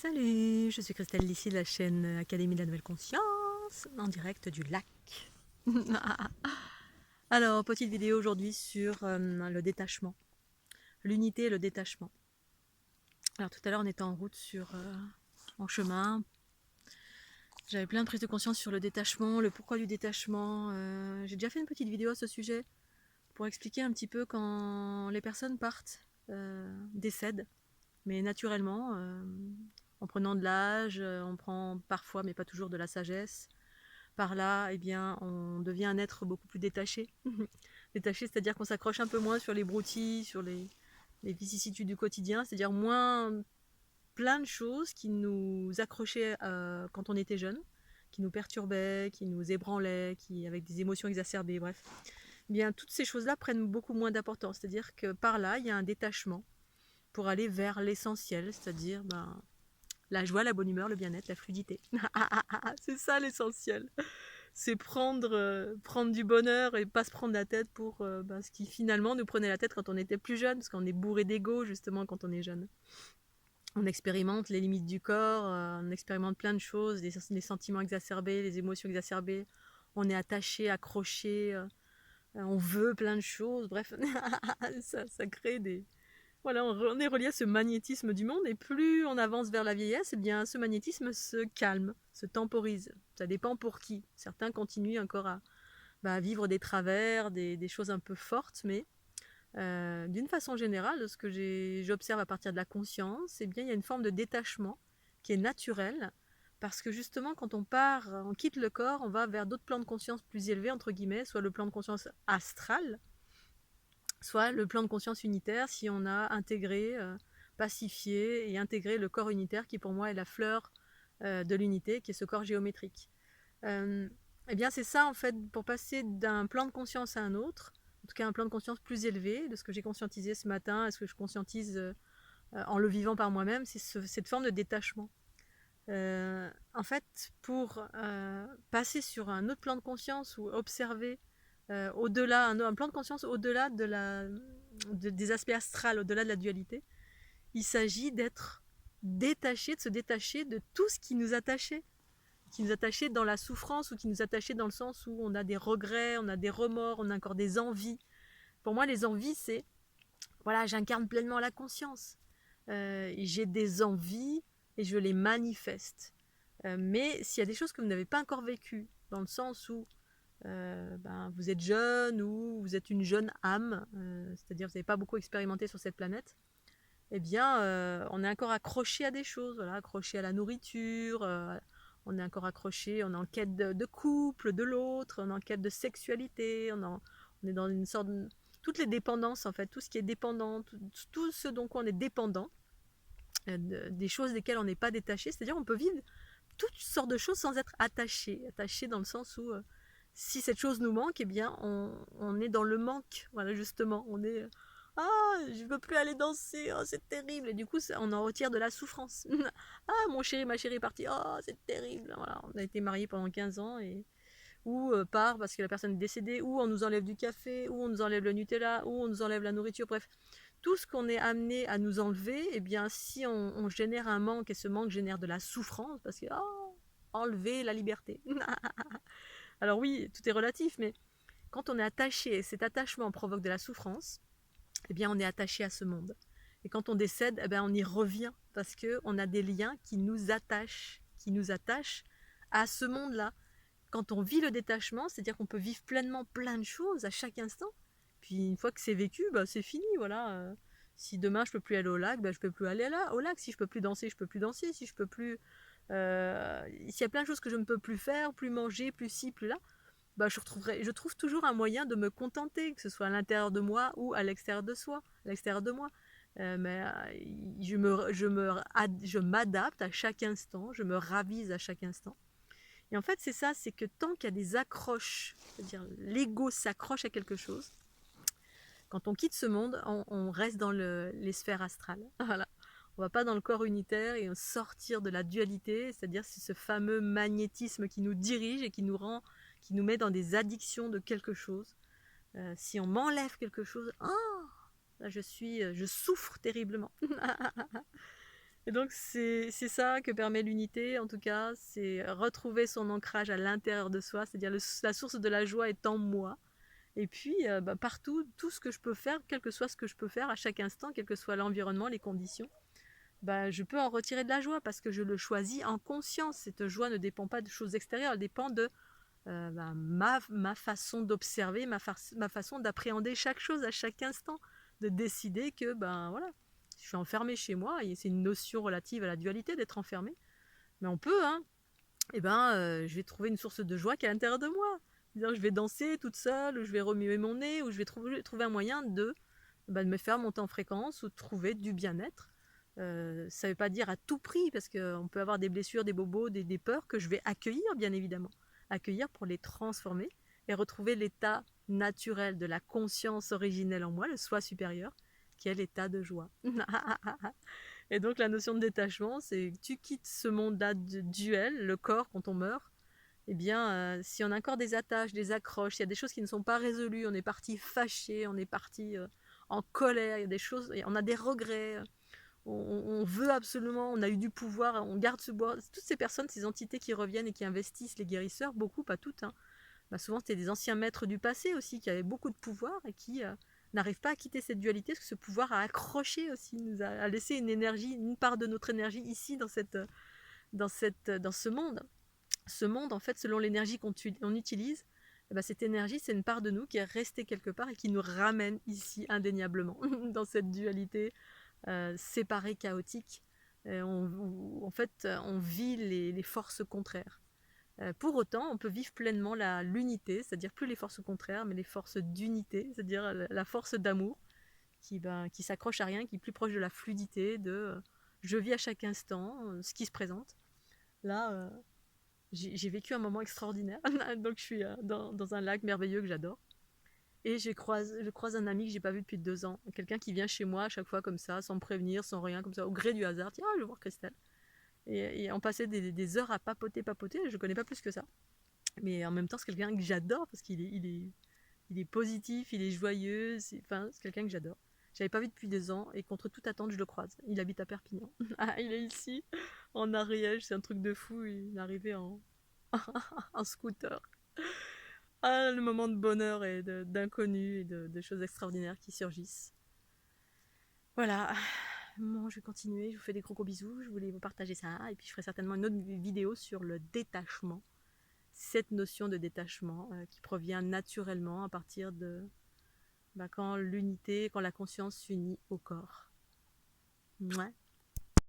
Salut, je suis Christelle d'ici de la chaîne Académie de la Nouvelle Conscience, en direct du lac. Alors, petite vidéo aujourd'hui sur le détachement, l'unité et le détachement. Alors tout à l'heure on était en route en chemin, j'avais plein de prises de conscience sur le détachement, le pourquoi du détachement. J'ai déjà fait une petite vidéo à ce sujet pour expliquer un petit peu quand les personnes partent, décèdent, mais naturellement, en prenant de l'âge, on prend parfois, mais pas toujours, de la sagesse. Par là, eh bien, on devient un être beaucoup plus détaché. Détaché, c'est-à-dire qu'on s'accroche un peu moins sur les broutilles, sur les vicissitudes du quotidien, c'est-à-dire moins plein de choses qui nous accrochaient quand on était jeune, qui nous perturbaient, qui nous ébranlaient, avec des émotions exacerbées, bref. Eh bien, toutes ces choses-là prennent beaucoup moins d'importance, c'est-à-dire que par là, il y a un détachement pour aller vers l'essentiel, c'est-à-dire la joie, la bonne humeur, le bien-être, la fluidité. C'est ça l'essentiel. C'est prendre du bonheur et pas se prendre la tête pour ce qui finalement nous prenait la tête quand on était plus jeune, parce qu'on est bourré d'ego justement quand on est jeune. On expérimente les limites du corps, on expérimente plein de choses, les sentiments exacerbés, les émotions exacerbées, on est attaché, accroché, on veut plein de choses, bref, ça crée des... Voilà, on est relié à ce magnétisme du monde, et plus on avance vers la vieillesse, eh bien ce magnétisme se calme, se temporise. Ça dépend pour qui. Certains continuent encore à vivre des travers, des choses un peu fortes, mais d'une façon générale, ce que j'observe à partir de la conscience, eh bien, il y a une forme de détachement qui est naturel, parce que justement, quand on part, on quitte le corps, on va vers d'autres plans de conscience plus élevés, entre guillemets, soit le plan de conscience astral, soit le plan de conscience unitaire, si on a intégré, pacifié et intégré le corps unitaire, qui pour moi est la fleur de l'unité, qui est ce corps géométrique. Eh bien, c'est ça, en fait, pour passer d'un plan de conscience à un autre, en tout cas un plan de conscience plus élevé, de ce que j'ai conscientisé ce matin, et ce que je conscientise en le vivant par moi-même, c'est cette forme de détachement. En fait, pour passer sur un autre plan de conscience ou observer au-delà, un plan de conscience au-delà des aspects astrales, au-delà de la dualité, il s'agit d'être détaché, de se détacher de tout ce qui nous attachait dans la souffrance, ou qui nous attachait dans le sens où on a des regrets, on a des remords, on a encore des envies. Pour moi, les envies, c'est, voilà, j'incarne pleinement la conscience. J'ai des envies et je les manifeste. Mais s'il y a des choses que vous n'avez pas encore vécues, dans le sens où vous êtes jeune ou vous êtes une jeune âme, c'est-à-dire que vous n'avez pas beaucoup expérimenté sur cette planète, eh bien, on est encore accroché à des choses, voilà, accroché à la nourriture, on est encore accroché, on est en quête de couple, de l'autre, on est en quête de sexualité, on est dans une sorte de... Toutes les dépendances, en fait, tout ce qui est dépendant, tout ce dont on est dépendant, des choses desquelles on n'est pas détaché, c'est-à-dire on peut vivre toutes sortes de choses sans être attaché dans le sens où si cette chose nous manque, eh bien on est dans le manque, voilà, justement, on est je veux plus aller danser, oh, c'est terrible, et du coup on en retire de la souffrance. Mon chéri, ma chérie est partie, oh c'est terrible, voilà, on a été mariés pendant 15 ans, ou part parce que la personne est décédée, ou on nous enlève du café, ou on nous enlève le Nutella, ou on nous enlève la nourriture, bref, tout ce qu'on est amené à nous enlever, eh bien si on génère un manque, et ce manque génère de la souffrance, parce que enlever la liberté. Alors oui, tout est relatif, mais quand on est attaché, et cet attachement provoque de la souffrance, eh bien on est attaché à ce monde. Et quand on décède, eh bien on y revient, parce qu'on a des liens qui nous attachent à ce monde-là. Quand on vit le détachement, c'est-à-dire qu'on peut vivre pleinement plein de choses à chaque instant, puis une fois que c'est vécu, c'est fini, voilà. Si demain je peux plus aller au lac, je peux plus aller là, au lac. Si je peux plus danser, je peux plus danser. Si je peux plus... s'il y a plein de choses que je ne peux plus faire, plus manger, plus ci, plus là, je trouve toujours un moyen de me contenter, que ce soit à l'intérieur de moi ou à l'extérieur de moi. Je m'adapte à chaque instant, je me ravise à chaque instant. Et en fait, c'est ça, c'est que tant qu'il y a des accroches, c'est-à-dire l'ego s'accroche à quelque chose, quand on quitte ce monde, on reste dans les sphères astrales. Voilà. On ne va pas dans le corps unitaire et sortir de la dualité, c'est-à-dire c'est ce fameux magnétisme qui nous dirige et qui nous met dans des addictions de quelque chose. Si on m'enlève quelque chose, là je souffre terriblement. Et donc c'est ça que permet l'unité, en tout cas, c'est retrouver son ancrage à l'intérieur de soi, c'est-à-dire la source de la joie est en moi. Et puis partout, tout ce que je peux faire, quel que soit ce que je peux faire à chaque instant, quel que soit l'environnement, les conditions, je peux en retirer de la joie parce que je le choisis en conscience. Cette joie ne dépend pas de choses extérieures, elle dépend de ma façon d'observer, ma façon d'appréhender chaque chose à chaque instant, de décider que voilà, je suis enfermée chez moi, et c'est une notion relative à la dualité d'être enfermé, mais on peut, hein, je vais trouver une source de joie qui est à l'intérieur de moi. C'est-à-dire, je vais danser toute seule, ou je vais remuer mon nez, ou je vais trouver un moyen de me faire monter en fréquence ou de trouver du bien-être. Ça ne veut pas dire à tout prix, parce qu'on peut avoir des blessures, des bobos, des peurs que je vais accueillir, bien évidemment. Accueillir pour les transformer et retrouver l'état naturel de la conscience originelle en moi, le soi supérieur, qui est l'état de joie. Et donc la notion de détachement, c'est que tu quittes ce monde-là de duel, le corps quand on meurt. Eh bien, si on a encore des attaches, des accroches, s'il y a des choses qui ne sont pas résolues, on est parti fâché, on est parti en colère, il y a des choses, on a des regrets, on veut absolument, on a eu du pouvoir, on garde ce bois. Toutes ces personnes, ces entités qui reviennent et qui investissent les guérisseurs, beaucoup, pas toutes, hein. Souvent c'était des anciens maîtres du passé aussi qui avaient beaucoup de pouvoir et qui n'arrivent pas à quitter cette dualité parce que ce pouvoir a accroché aussi, nous a laissé une énergie, une part de notre énergie ici dans ce monde. Ce monde, en fait, selon l'énergie qu'on utilise, cette énergie, c'est une part de nous qui est restée quelque part et qui nous ramène ici indéniablement dans cette dualité séparée, chaotique. En fait, on vit les forces contraires. Pour autant, on peut vivre pleinement l'unité, c'est-à-dire plus les forces contraires, mais les forces d'unité, c'est-à-dire la force d'amour qui s'accroche à rien, qui est plus proche de la fluidité, de je vis à chaque instant ce qui se présente. Là, j'ai vécu un moment extraordinaire. Donc je suis dans un lac merveilleux que j'adore. Et je croise un ami que j'ai pas vu depuis 2 ans. Quelqu'un qui vient chez moi à chaque fois comme ça, sans me prévenir, sans rien, comme ça, au gré du hasard. Tiens, je vais voir Christelle. Et on passait des heures à papoter. Je connais pas plus que ça. Mais en même temps, c'est quelqu'un que j'adore parce il est positif, il est joyeux. C'est quelqu'un que j'adore. Je l'avais pas vu depuis 2 ans et contre toute attente, je le croise. Il habite à Perpignan. Il est ici, en Ariège, c'est un truc de fou. Il est arrivé en scooter. Ah, le moment de bonheur et d'inconnu et de choses extraordinaires qui surgissent. Voilà. Bon, je vais continuer. Je vous fais des gros bisous. Je voulais vous partager ça. Et puis, je ferai certainement une autre vidéo sur le détachement. Cette notion de détachement qui provient naturellement à partir de quand l'unité, quand la conscience s'unit au corps. Ouais.